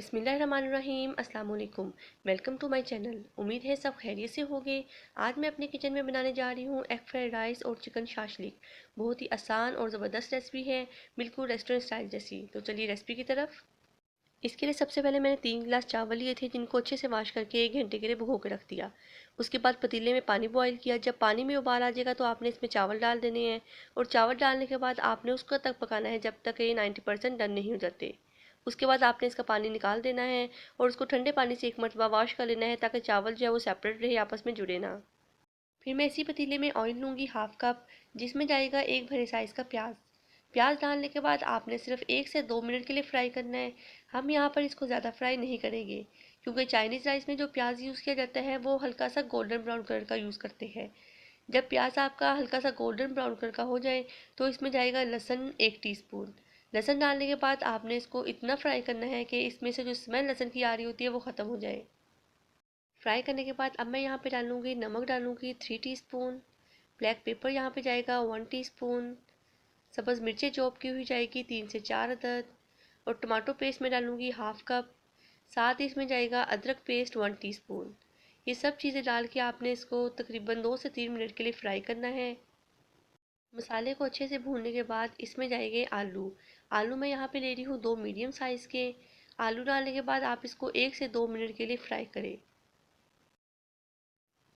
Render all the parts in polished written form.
बिस्मिल्लाहिर्रहमानिर्रहीम अस्सलाम वालेकुम। Welcome to my channel. उम्मीद है सब खैरियत से होंगे। आज मैं अपने किचन में बनाने जा रही हूँ एग फ्राइड राइस और चिकन शाशलिक। बहुत ही आसान और ज़बरदस्त रेसिपी है, बिल्कुल रेस्टोरेंट स्टाइल जैसी। तो चलिए रेसिपी की तरफ। इसके लिए सबसे पहले मैंने 3 गिलास चावल लिए थे, जिनको अच्छे से वॉश करके 1 घंटे के लिए भिगो के रख दिया। उसके बाद पतीले में पानी बॉईल किया। जब पानी में उबाल आ जाएगा तो आपने इसमें चावल डाल देने हैं, और चावल डालने के बाद आपने उसको तक पकाना है जब तक ये 90% डन नहीं हो जाते। उसके बाद आपने इसका पानी निकाल देना है और उसको ठंडे पानी से 1 मरतबा वॉश कर लेना है, ताकि चावल जो है वो सेपरेट रहे, आपस में जुड़े ना। फिर मैं इसी पतीले में ऑयल लूँगी हाफ कप, जिसमें जाएगा एक बड़े साइज़ का प्याज। प्याज डालने के बाद आपने सिर्फ 1 से 2 मिनट के लिए फ्राई करना है। हम यहाँ पर इसको ज़्यादा फ्राई नहीं करेंगे, क्योंकि चाइनीज़ राइस में जो प्याज यूज़ किया जाता है वो हल्का सा गोल्डन ब्राउन कलर का यूज़ करते हैं। जब प्याज आपका हल्का सा गोल्डन ब्राउन कलर का हो जाए तो इसमें जाएगा लहसुन 1 टीस्पून। लहसुन डालने के बाद आपने इसको इतना फ्राई करना है कि इसमें से जो स्मेल लहसुन की आ रही होती है वो ख़त्म हो जाए। फ्राई करने के बाद अब मैं यहाँ पे डालूँगी नमक, डालूँगी 3 टीस्पून। ब्लैक पेपर यहाँ पे जाएगा 1 टीस्पून। सब्ज़ मिर्चें चॉप की हुई जाएगी 3 से 4 अदद। और टमाटो पेस्ट में डालूँगी हाफ कप। साथ ही इसमें जाएगा अदरक पेस्ट 1 टीस्पून। ये सब चीज़ें डाल के आपने इसको तकरीबन 2 से 3 मिनट के लिए फ्राई करना है। मसाले को अच्छे से भूनने के बाद इसमें जाएंगे आलू। आलू मैं यहाँ पे ले रही हूँ 2 मीडियम साइज़ के। आलू डालने के बाद आप इसको 1 से 2 मिनट के लिए फ्राई करें।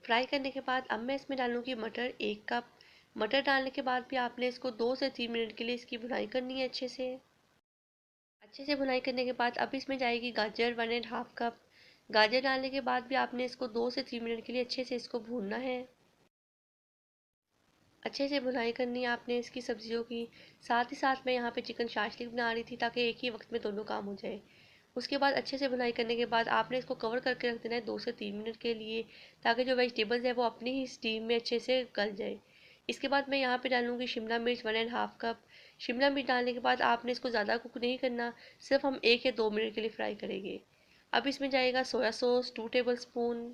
फ्राई करने के बाद अब मैं इसमें डालूँगी मटर 1 कप। मटर डालने के बाद भी आपने इसको 2 से 3 मिनट के लिए इसकी भुनाई करनी है अच्छे से। अच्छे से भुनाई करने के बाद अब इसमें जाएगी गाजर 1.5 कप। गाजर डालने के बाद भी आपने इसको 2 से 3 मिनट के लिए अच्छे से इसको भूनना है। अच्छे से भुनाई करनी है आपने इसकी सब्जियों की। साथ ही साथ मैं यहाँ पे चिकन शाशलिक बना रही थी, ताकि एक ही वक्त में दोनों काम हो जाए। उसके बाद अच्छे से भुनाई करने के बाद आपने इसको कवर करके रख देना है 2 से 3 मिनट के लिए, ताकि जो वेजिटेबल्स है वो अपनी ही स्टीम में अच्छे से गल जाए। इसके बाद मैं यहाँ पे डालूँगी शिमला मिर्च 1.5 कप। शिमला मिर्च डालने के बाद आपने इसको ज़्यादा कुक नहीं करना, सिर्फ हम 1 या 2 मिनट के लिए फ्राई करेंगे। अब इसमें जाएगा सोया सॉस 2 टेबल स्पून।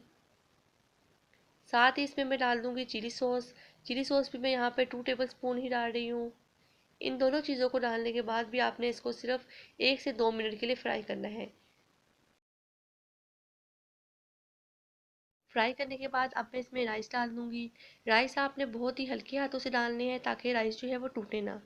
साथ ही इसमें मैं डाल दूँगी चिली सॉस। चिली सॉस भी मैं यहाँ पे 2 टेबल स्पून ही डाल रही हूँ। इन दोनों चीज़ों को डालने के बाद भी आपने इसको सिर्फ 1 से 2 मिनट के लिए फ्राई करना है। फ्राई करने के बाद अब मैं इसमें राइस डाल दूँगी। राइस आपने बहुत ही हल्के हाथों से डालने हैं, ताकि राइस जो है वो टूटे ना।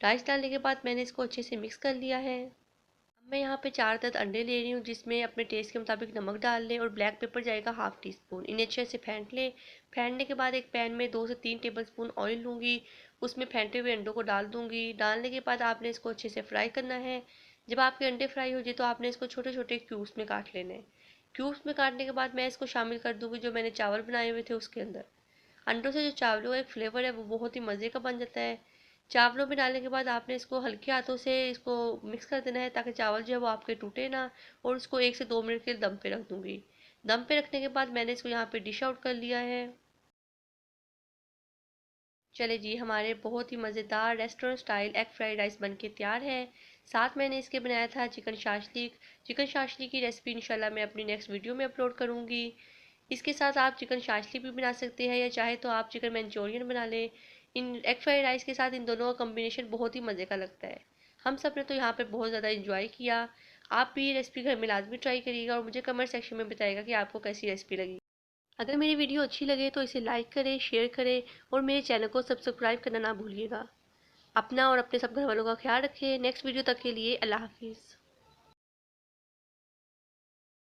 राइस डालने के बाद मैंने इसको अच्छे से मिक्स कर लिया है। अब मैं यहाँ पे 4 अंडे ले रही हूँ, जिसमें अपने टेस्ट के मुताबिक नमक डाल लें, और ब्लैक पेपर जाएगा ½ टीस्पून। इन्हें अच्छे से फेंट लें। फेंटने के बाद एक पैन में 2 से 3 टेबल स्पून ऑयल लूँगी, उसमें फेंटे हुए अंडों को डाल दूँगी। डालने के बाद आपने इसको अच्छे से फ्राई करना है। जब आपके अंडे फ्राई हो जाए तो आपने इसको छोटे छोटे क्यूब्स में काट लेना है। क्यूब्स में काटने के बाद मैं इसको शामिल कर दूँगी जो मैंने चावल बनाए हुए थे उसके अंदर। अंडों से जो चावलों का एक फ्लेवर है वो बहुत ही मज़े का बन जाता है। चावलों में डालने के बाद आपने इसको हल्के हाथों से इसको मिक्स कर देना है, ताकि चावल जो है वो आपके टूटे ना। और उसको 1 से 2 मिनट के लिए दम पे रख दूँगी। दम पे रखने के बाद मैंने इसको यहाँ पे डिश आउट कर लिया है। चले जी, हमारे बहुत ही मज़ेदार restaurant style egg fried rice बन के तैयार है। साथ मैंने इसके बनाया था चिकन शाशलिक। चिकन शाशलिक की रेसिपी इंशाल्लाह मैं अपनी नेक्स्ट वीडियो में अपलोड करूँगी। इसके साथ आप चिकन शाशलिक भी बना सकते हैं, या चाहे तो आप चिकन मंचूरियन बना लें। इन एग फ्राइड राइस के साथ इन दोनों का कॉम्बिनेशन बहुत ही मज़े का लगता है। हम सब ने तो यहाँ पे बहुत ज़्यादा इंजॉय किया। आप भी ये रेसिपी घर में लाजमी ट्राई करिएगा, और मुझे कमेंट सेक्शन में बताइएगा कि आपको कैसी रेसिपी लगी। अगर मेरी वीडियो अच्छी लगे तो इसे लाइक करें, शेयर करें, और मेरे चैनल को सब्सक्राइब करना ना भूलिएगा। अपना और अपने सब घर वालों का ख्याल रखें। नेक्स्ट वीडियो तक के लिए अल्लाह हाफिज़।